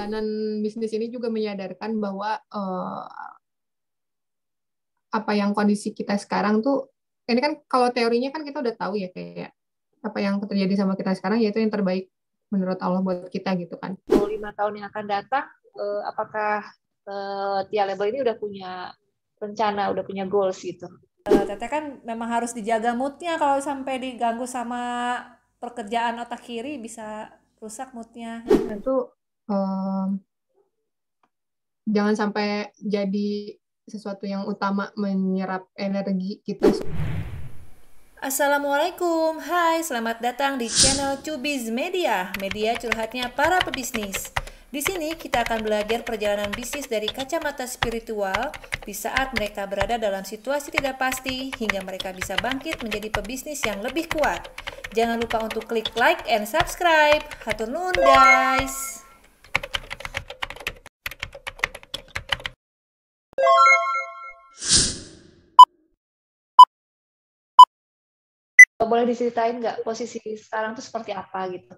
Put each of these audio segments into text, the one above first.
perjalanan bisnis ini juga menyadarkan bahwa apa yang kondisi kita sekarang tuh, ini kan kalau teorinya kan kita udah tahu ya, kayak apa yang terjadi sama kita sekarang yaitu yang terbaik menurut Allah buat kita gitu kan. 5 tahun yang akan datang, apakah Tia Label ini udah punya rencana, udah punya goals gitu? Teteh kan memang harus dijaga moodnya, kalau sampai diganggu sama pekerjaan otak kiri bisa rusak moodnya. Itu jangan sampai jadi sesuatu yang utama menyerap energi kita. Assalamualaikum, hai, selamat datang di channel Cubiz Media, media curhatnya para pebisnis. Di sini kita akan belajar perjalanan bisnis dari kacamata spiritual di saat mereka berada dalam situasi tidak pasti hingga mereka bisa bangkit menjadi pebisnis yang lebih kuat. Jangan lupa untuk klik like and subscribe. Hatur nuhun guys. Boleh diceritain nggak posisi sekarang tuh seperti apa gitu?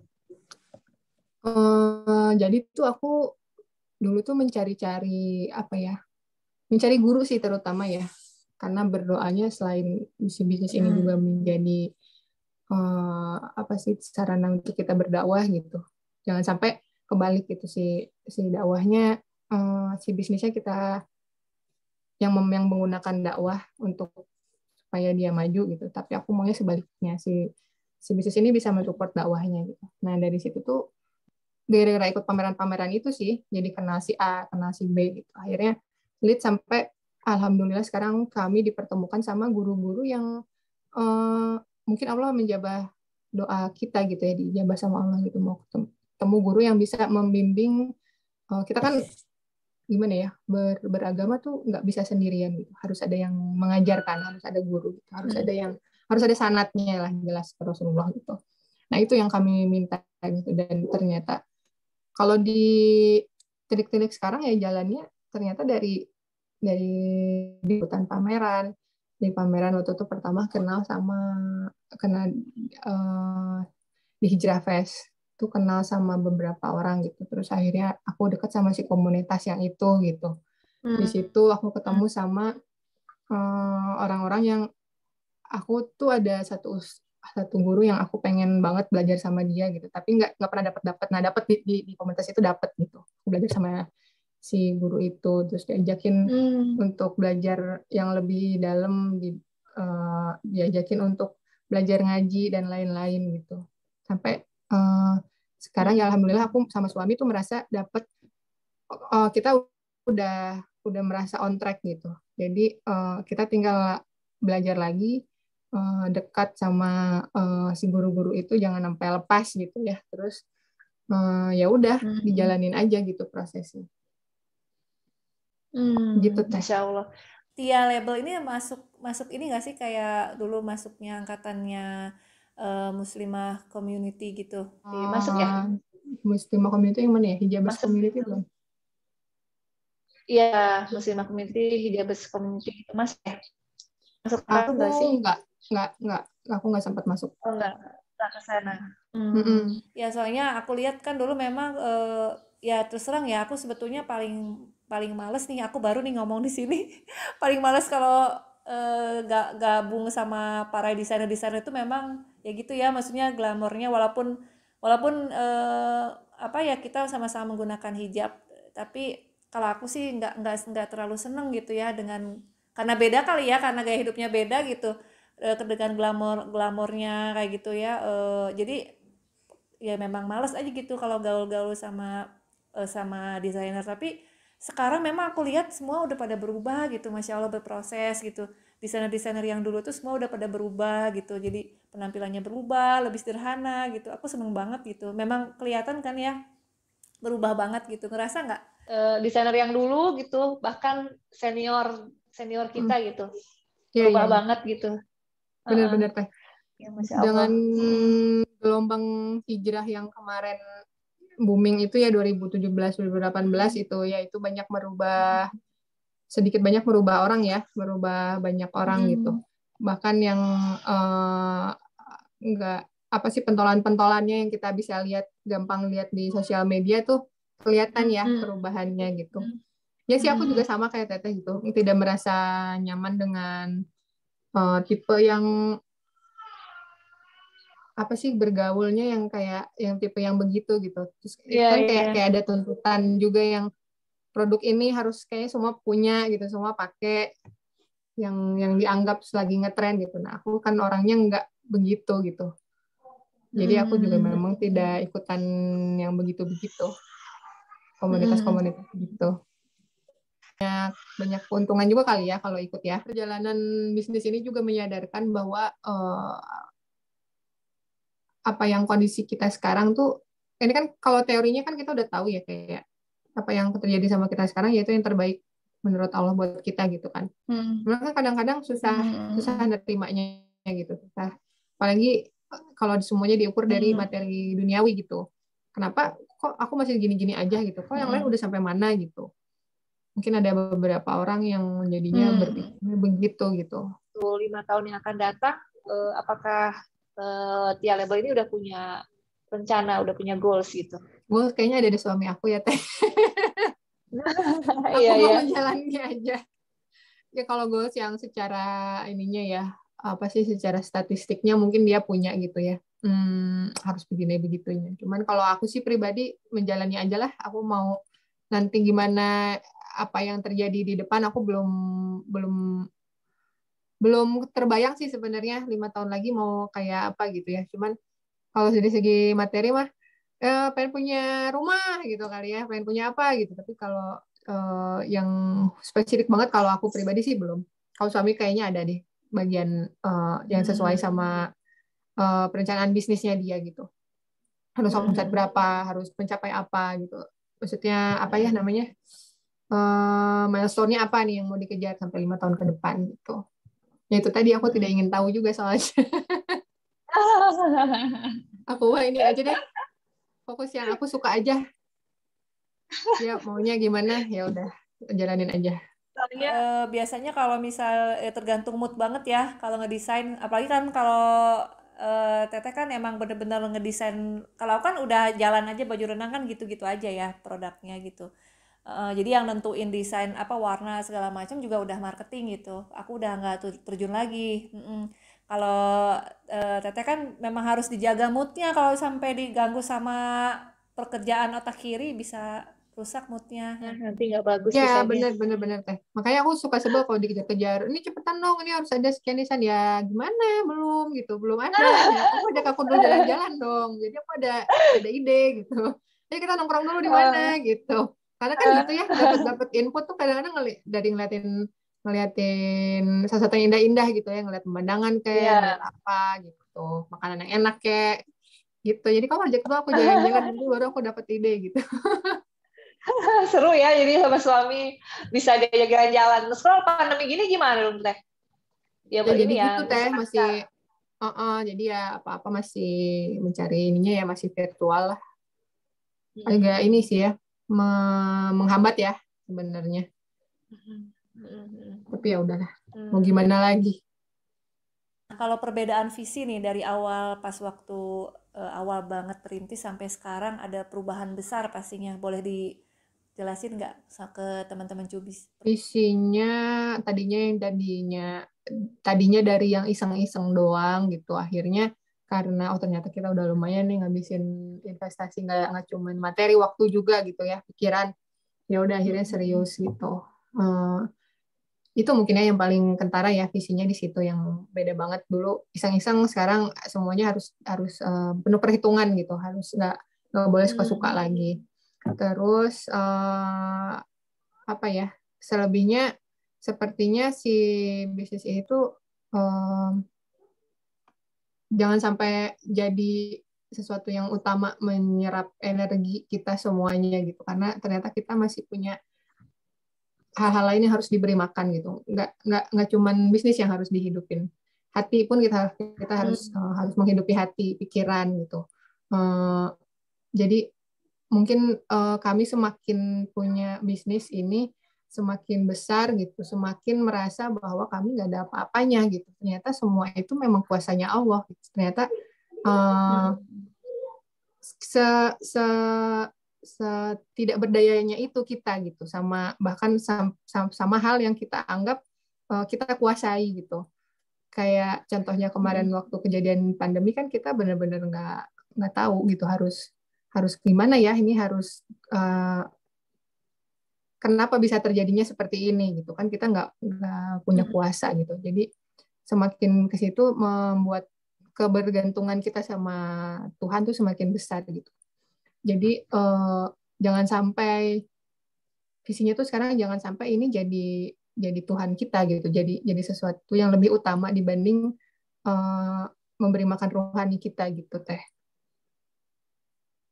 Jadi tuh aku dulu tuh mencari-cari apa ya, mencari guru sih terutama ya, karena berdoanya selain bisnis ini juga menjadi apa sih sarana untuk kita berdakwah gitu. Jangan sampai kebalik gitu si dakwahnya, si bisnisnya kita yang menggunakan dakwah untuk supaya dia maju gitu. Tapi aku maunya sebaliknya, si bisnis ini bisa mensupport dakwahnya gitu. Nah dari situ tuh gara-gara ikut pameran-pameran itu sih, jadi kenal si A, kenal si B gitu. Akhirnya lead sampai alhamdulillah sekarang kami dipertemukan sama guru-guru yang mungkin Allah menjabah doa kita gitu ya, dijabah sama Allah gitu, mau ketemu guru yang bisa membimbing. Kita kan gimana ya, beragama tuh nggak bisa sendirian gitu, harus ada yang mengajarkan, harus ada guru gitu, harus ada sanatnya lah, jelas Rasulullah gitu. Nah itu yang kami minta gitu, dan ternyata kalau di titik-titik sekarang ya jalannya ternyata dari hutan pameran. Di pameran waktu itu pertama kenal di Hijrah Fest tuh kenal sama beberapa orang gitu. Terus akhirnya aku dekat sama si komunitas yang itu gitu. Di situ aku ketemu sama orang-orang yang aku tuh ada satu guru yang aku pengen banget belajar sama dia gitu, tapi nggak pernah dapat. Nah dapat di komunitas itu dapat gitu. Aku belajar sama si guru itu, terus diajakin untuk belajar yang lebih dalam, diajakin untuk belajar ngaji dan lain-lain gitu. Sampai sekarang ya alhamdulillah aku sama suami tuh merasa dapat, kita udah merasa on track gitu. Jadi kita tinggal belajar lagi, dekat sama si guru-guru itu, jangan sampai lepas gitu ya. Terus ya udah dijalanin aja gitu prosesnya. Gitu teh. Masya Allah. Tia Label ini masuk ini nggak sih, kayak dulu masuknya angkatannya Muslimah Community gitu? Masuk ya? Muslimah Community yang mana ya? Hijabers Community belum? Iya, Muslimah Community, Hijabers Community itu masuk ya? Masuk aku nggak sih? Nggak, aku nggak sempat masuk. Oh nggak ke sana. Ya soalnya aku lihat kan dulu memang ya terus terang ya, aku sebetulnya paling males nih, aku baru nih ngomong di sini paling males kalau gabung sama para desainer itu memang ya gitu ya, maksudnya glamornya walaupun apa ya, kita sama-sama menggunakan hijab, tapi kalau aku sih nggak terlalu seneng gitu ya, karena beda kali ya, karena gaya hidupnya beda gitu, dengan glamornya kayak gitu ya, jadi ya memang males aja gitu kalau gaul-gaul sama desainer. Tapi sekarang memang aku lihat semua udah pada berubah gitu, Masya Allah, berproses gitu. Desainer-desainer yang dulu tuh semua udah pada berubah gitu, jadi penampilannya berubah, lebih sederhana gitu. Aku seneng banget gitu, memang kelihatan kan ya berubah banget gitu. Ngerasa nggak? Desainer yang dulu gitu, bahkan senior kita gitu, berubah banget gitu. Benar-benar teh. Ya, Masya Allah. Dengan gelombang hijrah yang kemarin booming itu ya, 2017-2018 itu ya, itu banyak merubah, sedikit banyak merubah orang ya, merubah banyak orang gitu. Bahkan yang enggak apa sih, pentolan-pentolannya yang kita bisa lihat, gampang lihat di sosial media tuh kelihatan ya perubahannya gitu. Ya sih aku juga sama kayak Teteh gitu, tidak merasa nyaman dengan tipe yang apa sih bergaulnya yang kayak yang tipe yang begitu gitu. Terus itu Iya, kan iya. kayak ada tuntutan juga yang produk ini harus kayak semua punya gitu, semua pakai yang dianggap lagi ngetren gitu. Nah, aku kan orangnya nggak begitu gitu. Jadi aku juga memang tidak ikutan yang begitu-begitu. Komunitas-komunitas gitu. Banyak keuntungan juga kali ya kalau ikut ya. Perjalanan bisnis ini juga menyadarkan bahwa apa yang kondisi kita sekarang tuh, ini kan kalau teorinya kan kita udah tahu ya kayak apa yang terjadi sama kita sekarang yaitu yang terbaik menurut Allah buat kita gitu kan. Memang kadang-kadang susah nerimanya gitu. Susah. Apalagi kalau semuanya diukur dari materi duniawi gitu. Kenapa kok aku masih gini-gini aja gitu? Kok yang lain udah sampai mana gitu? Mungkin ada beberapa orang yang jadinya berpikir begitu gitu. 5 tahun yang akan datang, apakah Tia Label ini udah punya rencana, udah punya goals gitu? Gue kayaknya ada di suami aku ya Teh. Aku Iya, mau iya. menjalani aja. Ya kalau goals yang secara ininya ya, apa sih secara statistiknya mungkin dia punya gitu ya. Harus begini begitunya. Cuman kalau aku sih pribadi menjalani aja lah. Aku mau nanti gimana apa yang terjadi di depan aku belum belum terbayang sih sebenarnya 5 tahun lagi mau kayak apa gitu ya. Cuman kalau dari segi materi mah pengen punya rumah gitu kali ya, pengen punya apa gitu. Tapi kalau yang spesifik banget kalau aku pribadi sih belum. Kalau suami kayaknya ada deh bagian yang sesuai sama perencanaan bisnisnya dia gitu. Harus omset berapa, harus mencapai apa gitu. Maksudnya apa ya namanya? Milestone-nya apa nih yang mau dikejar sampai 5 tahun ke depan gitu. Ya itu tadi aku tidak ingin tahu juga soalnya. Aku wah ini aja deh. Fokus yang aku suka aja. Ya maunya gimana ya udah jalanin aja. Biasanya kalau misal tergantung mood banget ya kalau ngedesain, apalagi kan kalau Teteh kan emang bener-bener ngedesain. Kalau aku kan udah jalan aja baju renang kan gitu-gitu aja ya produknya gitu. Jadi yang nentuin desain apa warna segala macam juga udah marketing gitu. Aku udah nggak terjun lagi. Kalau Teteh kan memang harus dijaga moodnya, kalau sampai diganggu sama pekerjaan otak kiri bisa rusak moodnya. Nanti nggak bagus Ya desainnya. bener Teh. Makanya aku suka sebel kalau dikejar-kejar. Ini cepetan dong, ini harus ada sekian ya. Gimana? Belum gitu, belum ada. Ya, kamu ajak aku dulu jalan-jalan dong. Jadi aku ada ide gitu. Jadi kita nongkrong dulu di mana gitu. Karena kan gitu ya, dapat input tuh kadang-kadang dari ngeliatin sesuatu yang indah-indah gitu ya, ngeliat pemandangan kayak, ngeliat apa gitu, makanan yang enak kayak gitu. Jadi kamu ajak aku jalan-jalan dulu baru aku dapat ide gitu. Seru ya, jadi sama suami bisa diajak jalan-jalan. Terus kalau pandemi gini gimana dong Teh? Ya jadi gitu Teh, masih jadi ya apa-apa masih mencari ininya ya, masih virtual lah. Agak ini sih ya, menghambat ya sebenarnya. Tapi ya udahlah, mau gimana lagi. Kalau perbedaan visi nih dari awal pas waktu awal banget perintis sampai sekarang ada perubahan besar pastinya. Boleh dijelasin nggak ke teman-teman Cubis? Visinya tadinya dari yang iseng-iseng doang gitu. Akhirnya karena ternyata kita udah lumayan nih ngabisin investasi, nggak cuma materi, waktu juga gitu ya, pikiran. Ya udah akhirnya serius gitu. Itu mungkinnya yang paling kentara ya, visinya di situ yang beda banget. Dulu iseng-iseng, sekarang semuanya harus penuh perhitungan gitu, harus nggak boleh suka-suka lagi. Terus apa ya, selebihnya sepertinya si bisnis itu jangan sampai jadi sesuatu yang utama menyerap energi kita semuanya gitu, karena ternyata kita masih punya hal-hal lain yang harus diberi makan gitu. Nggak cuman bisnis yang harus dihidupin, hati pun kita harus menghidupi hati, pikiran gitu. Jadi mungkin kami semakin punya bisnis ini semakin besar gitu, semakin merasa bahwa kami nggak ada apa-apanya gitu. Ternyata semua itu memang kuasanya Allah gitu. Ternyata se, se tidak berdayanya itu kita gitu, bahkan sama hal yang kita anggap kita kuasai gitu. Kayak contohnya kemarin waktu kejadian pandemi kan kita benar-benar nggak tahu gitu harus gimana ya, ini harus kenapa bisa terjadinya seperti ini gitu kan, kita nggak punya kuasa gitu. Jadi semakin ke situ membuat kebergantungan kita sama Tuhan tuh semakin besar gitu. Jadi jangan sampai visinya tuh sekarang jangan sampai ini jadi Tuhan kita gitu. Jadi sesuatu yang lebih utama dibanding memberi makan rohani kita gitu Teh.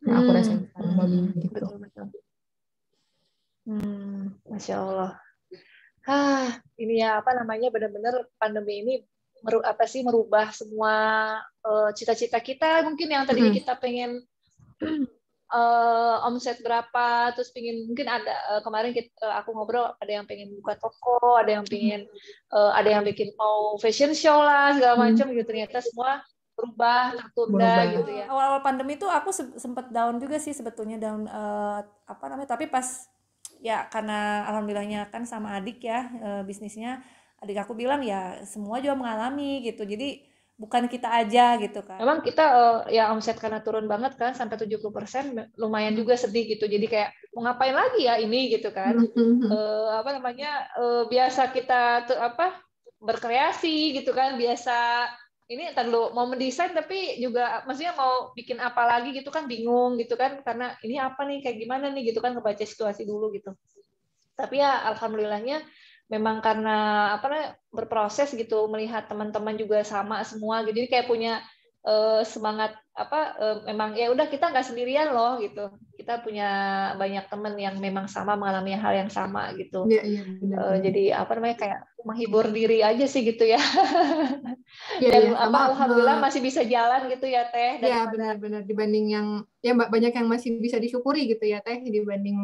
Nah, aku rasain sekarang gitu. Betul. Masya Allah. Ini ya benar-benar pandemi ini merubah semua cita-cita kita mungkin yang tadinya kita pengen omset berapa, terus mungkin ada kemarin aku ngobrol ada yang pengen buka toko, ada yang pengen ada yang bikin mau fashion show lah segala macam gitu, ternyata semua tertunda gitu ya. Awal-awal pandemi itu aku sempat down juga sih sebetulnya, down tapi pas ya karena alhamdulillahnya kan sama adik ya bisnisnya, adik aku bilang ya semua juga mengalami gitu, jadi bukan kita aja gitu kan. Memang kita ya omset karena turun banget kan sampai 70%, lumayan juga sedih gitu, jadi kayak mau ngapain lagi ya ini gitu kan. Biasa kita berkreasi gitu kan, biasa ini mau mendesain tapi juga maksudnya mau bikin apa lagi gitu kan, bingung gitu kan, karena ini apa nih, kayak gimana nih gitu kan, ngebaca situasi dulu gitu. Tapi ya alhamdulillahnya memang karena berproses gitu, melihat teman-teman juga sama semua gitu, jadi kayak punya semangat memang ya udah kita nggak sendirian loh gitu, kita punya banyak teman yang memang sama mengalami hal yang sama gitu. Benar. Jadi kayak menghibur diri aja sih gitu ya. Dan alhamdulillah masih bisa jalan gitu ya Teh. Iya benar-benar, dibanding yang ya banyak yang masih bisa disyukuri gitu ya Teh, dibanding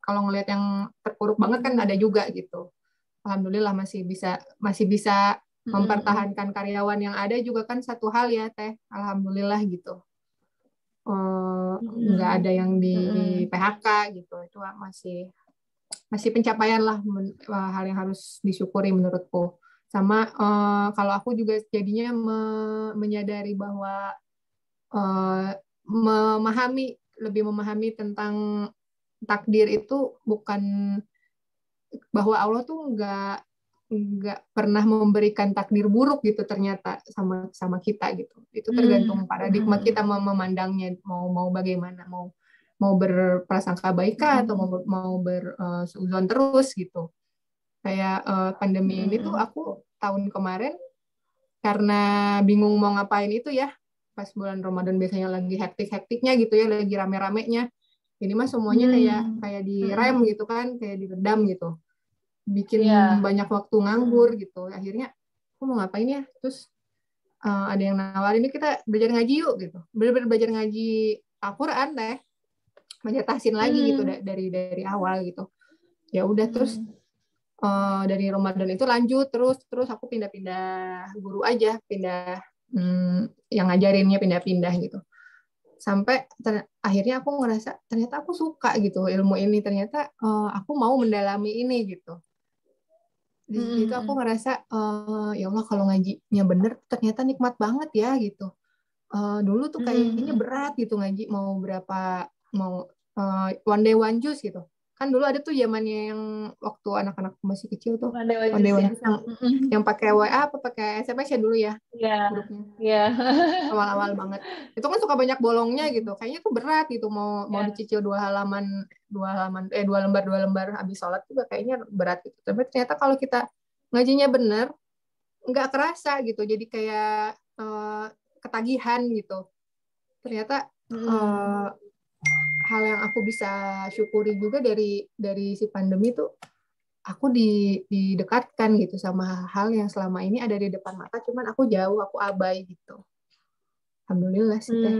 kalau ngelihat yang terpuruk banget kan ada juga gitu. Alhamdulillah masih bisa mempertahankan karyawan yang ada juga kan satu hal ya Teh, alhamdulillah gitu. Nggak ada yang di PHK gitu, itu masih pencapaian lah, hal yang harus disyukuri menurutku. Sama kalau aku juga jadinya menyadari bahwa lebih memahami tentang takdir itu bukan bahwa Allah tuh nggak pernah memberikan takdir buruk gitu ternyata sama kita gitu. Itu tergantung paradigma kita memandangnya, mau bagaimana, mau berprasangka baik atau mau bersuzon terus gitu. Kayak pandemi ini tuh aku tahun kemarin karena bingung mau ngapain itu ya, pas bulan Ramadan biasanya lagi hektik-hektiknya gitu ya, lagi rame-ramenya. Ini mah semuanya kayak direm gitu kan, kayak diredam gitu. Bikin banyak waktu nganggur gitu. Akhirnya aku mau ngapain ya? Terus ada yang nawarin, ini kita belajar ngaji yuk gitu. Bener-bener belajar ngaji Al-Quran Teh. Belajar tahsin lagi gitu dari awal gitu. Ya udah terus dari Ramadan itu lanjut terus aku pindah-pindah guru aja, yang ngajarinnya pindah-pindah gitu. Sampai akhirnya aku ngerasa ternyata aku suka gitu ilmu ini, ternyata aku mau mendalami ini gitu. Di situ aku ngerasa ya Allah, kalau ngajinya bener ternyata nikmat banget ya gitu. Dulu tuh kayaknya berat gitu ngaji, mau one day one juice gitu. Kan dulu ada tuh zamannya yang waktu anak-anak masih kecil tuh one day one juice yang pakai WA apa pakai SMS ya dulu ya. Iya. Awal-awal banget. Itu kan suka banyak bolongnya gitu. Kayaknya tuh berat gitu, mau dicicil dua lembar habis sholat juga kayaknya berat gitu. Tapi ternyata kalau kita ngajinya bener nggak kerasa gitu. Jadi kayak ketagihan gitu. Ternyata hal yang aku bisa syukuri juga dari si pandemi tuh, aku didekatkan gitu sama hal yang selama ini ada di depan mata, cuman aku jauh, aku abai gitu. Alhamdulillah sih Teh.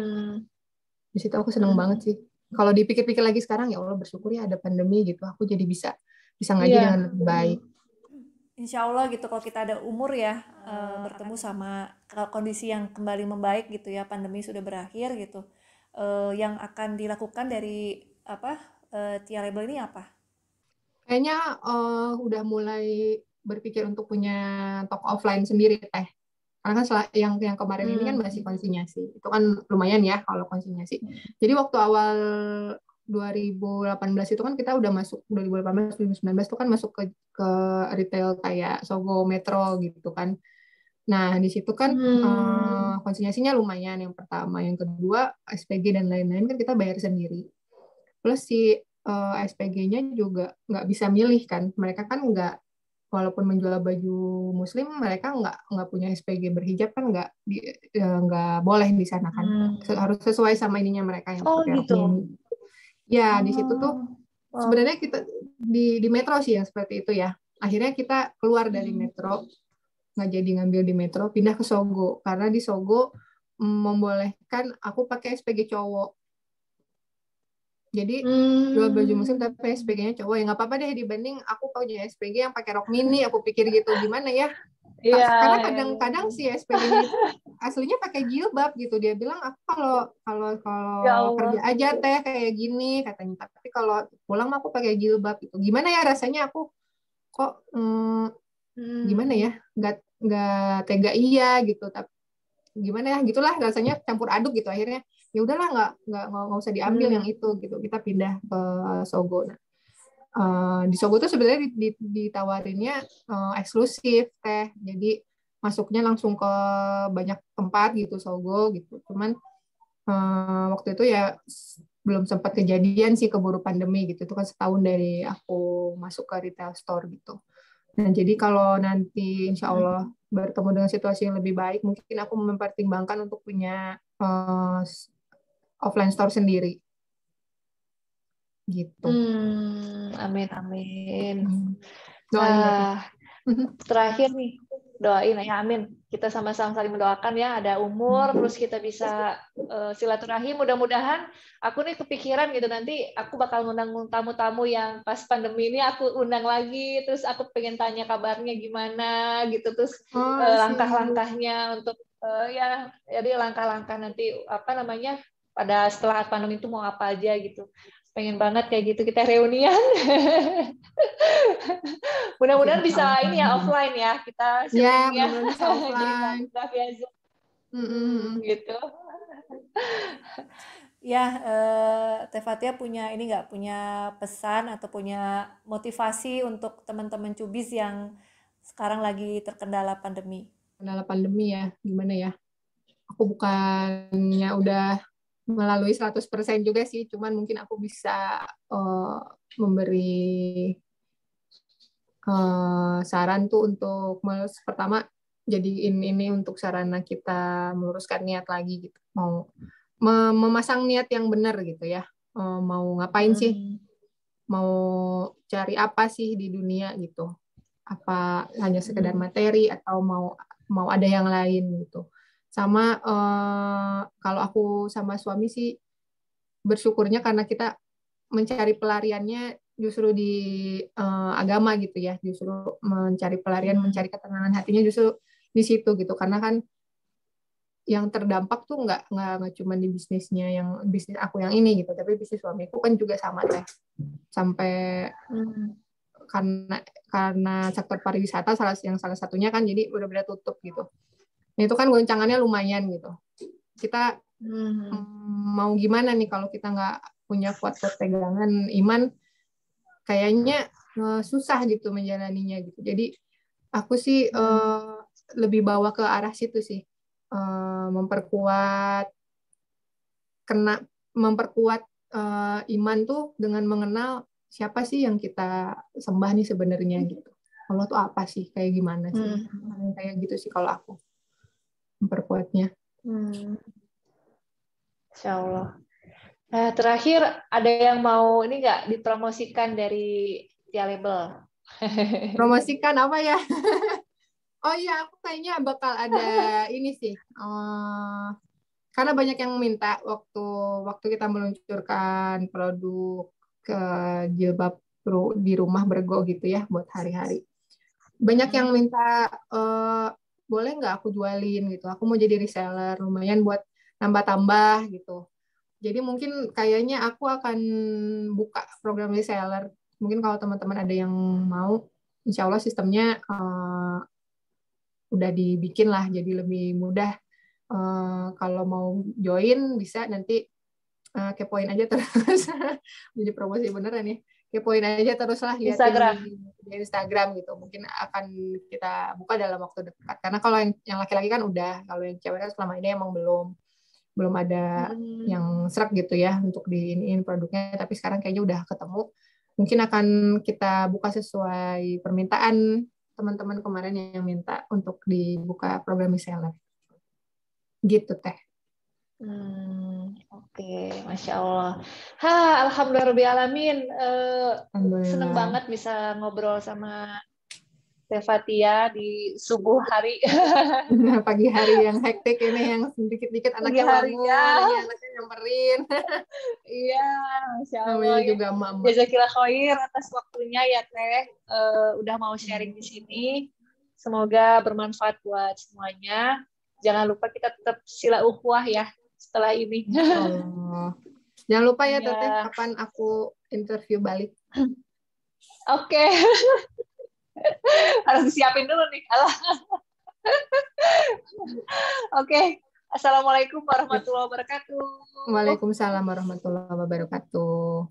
Di situ aku seneng banget sih. Kalau dipikir-pikir lagi sekarang, ya Allah bersyukur ya ada pandemi gitu. Aku jadi bisa ngaji dengan lebih baik. Insya Allah gitu, kalau kita ada umur ya bertemu sama kondisi yang kembali membaik gitu ya, pandemi sudah berakhir gitu. Yang akan dilakukan dari Tia Label ini apa? Kayaknya udah mulai berpikir untuk punya toko offline sendiri teh. Karena kan yang kemarin ini kan masih konsinyasi. Itu kan lumayan ya kalau konsinyasi. Jadi waktu awal 2018 itu kan kita udah masuk 2018 2019 itu kan masuk ke retail kayak Sogo Metro gitu kan. Nah, di situ kan konsinyasinya lumayan yang pertama, yang kedua SPG dan lain-lain kan kita bayar sendiri. Plus si SPG-nya juga nggak bisa milih kan. Mereka kan nggak, walaupun menjual baju muslim, mereka nggak punya SPG berhijab kan nggak boleh di sana kan. Harus sesuai sama ininya mereka yang Oh pakai rok gitu. mini. Ya, di situ tuh Oh. sebenarnya kita di Metro sih yang seperti itu ya. Akhirnya kita keluar dari Metro, nggak jadi ngambil di Metro, pindah ke Sogo. Karena di Sogo membolehkan aku pakai SPG cowok. Jadi jual baju muslim tapi SPG-nya cowok, ya nggak apa-apa deh dibanding aku punya SPG yang pakai rok mini. Aku pikir gitu, gimana ya? Iya. Karena kadang-kadang si SPG-nya itu aslinya pakai jilbab gitu. Dia bilang aku kalau Ya Allah. kerja aja teh kayak gini katanya. Tapi kalau pulang mah aku pakai jilbab gitu. Gimana ya rasanya, aku kok gimana ya? Nggak tega iya gitu. Tapi gimana ya, gitulah rasanya campur aduk gitu. Akhirnya ya udahlah, nggak usah diambil yang itu gitu. Kita pindah ke Sogo. Nah, di Sogo tuh sebenarnya ditawarinnya eksklusif teh, jadi masuknya langsung ke banyak tempat gitu Sogo gitu. Cuman waktu itu ya belum sempat kejadian sih, keburu pandemi gitu. Itu kan setahun dari aku masuk ke retail store gitu. Nah, jadi kalau nanti insya Allah bertemu dengan situasi yang lebih baik, mungkin aku mempertimbangkan untuk punya offline store sendiri gitu. Amin, amin. Doain ya. Terakhir nih, doain ya, amin. Kita sama-sama saling mendoakan ya, ada umur, terus kita bisa silaturahim. Mudah-mudahan aku nih kepikiran gitu, nanti aku bakal ngundang tamu-tamu yang pas pandemi ini aku undang lagi, terus aku pengen tanya kabarnya gimana gitu, terus langkah-langkahnya untuk ya, jadi langkah-langkah nanti apa namanya pada setelah pandemi itu mau apa aja gitu. Pengen banget kayak gitu kita reunian. Mudah-mudahan bisa ini ya offline ya kita ya, sharingnya. mudah-mudahan bisa offline. Jadi via Zoom gitu. Ya, Teh Fatia punya ini nggak, punya pesan atau punya motivasi untuk teman-teman cubis yang sekarang lagi terkendala pandemi? Kendala pandemi ya, gimana ya? Aku bukannya udah melalui 100% juga sih, cuman mungkin aku bisa memberi saran tuh untuk pertama jadiin ini untuk sarana kita meluruskan niat lagi gitu. Mau memasang niat yang benar gitu ya. Mau ngapain sih? Mau cari apa sih di dunia gitu? Apa hanya sekedar materi atau mau ada yang lain gitu. Sama kalau aku sama suami sih bersyukurnya karena kita mencari pelariannya justru di agama gitu ya, justru mencari pelarian, mencari ketenangan hatinya justru di situ gitu. Karena kan yang terdampak tuh nggak cuma di bisnisnya, yang bisnis aku yang ini gitu, tapi bisnis suamiku kan juga sama teh, sampai karena sektor pariwisata salah satunya kan jadi udah tutup gitu. Nah, itu kan goncangannya lumayan gitu. Kita mau gimana nih kalau kita nggak punya kuat pegangan iman, kayaknya susah gitu menjalaninya gitu. Jadi aku sih lebih bawa ke arah situ sih, memperkuat iman tuh dengan mengenal siapa sih yang kita sembah nih sebenarnya gitu. Allah tuh apa sih, kayak gimana sih, kayak gitu sih kalau aku memperkuatnya. Insya Allah. Nah, terakhir ada yang mau ini nggak dipromosikan dari Tia Label? Promosikan apa ya? Oh iya, aku kayaknya bakal ada ini sih. Karena banyak yang minta waktu kita meluncurkan produk ke jilbab di rumah Bergo gitu ya buat hari-hari. Banyak yang minta boleh nggak aku jualin gitu. Aku mau jadi reseller, lumayan buat tambah-tambah gitu. Jadi mungkin kayaknya aku akan buka program reseller. Mungkin kalau teman-teman ada yang mau, insya Allah sistemnya udah dibikin lah, jadi lebih mudah. Kalau mau join bisa nanti kepoin aja terus. Jadi promosi beneran ya. Kepoin aja terus lah, liatin Instagram. di Instagram gitu. Mungkin akan kita buka dalam waktu dekat. Karena kalau yang laki-laki kan udah, kalau yang cewek kan selama ini emang belum ada yang serak gitu ya untuk diiniin produknya. Tapi sekarang kayaknya udah ketemu. Mungkin akan kita buka sesuai permintaan teman-teman kemarin yang minta untuk dibuka program reseller. Gitu teh. Oke, Masya Allah. Alhamdulillahirrahmanirrahim. Seneng banget bisa ngobrol sama Teh Fathia di subuh hari. Pagi hari yang hektik ini, yang sedikit-dikit anaknya bangun, ini anaknya nyamperin. Iya, Masya Allah. Namanya juga emak-emak. Jazakillah khair atas waktunya ya Teh. Udah mau sharing di sini. Semoga bermanfaat buat semuanya. Jangan lupa kita tetap sila ukhuwah ya setelah ini. Jangan lupa ya Teteh, kapan aku interview balik. Oke. Harus disiapin dulu nih. Oke. Assalamualaikum warahmatullahi wabarakatuh. Waalaikumsalam warahmatullahi wabarakatuh.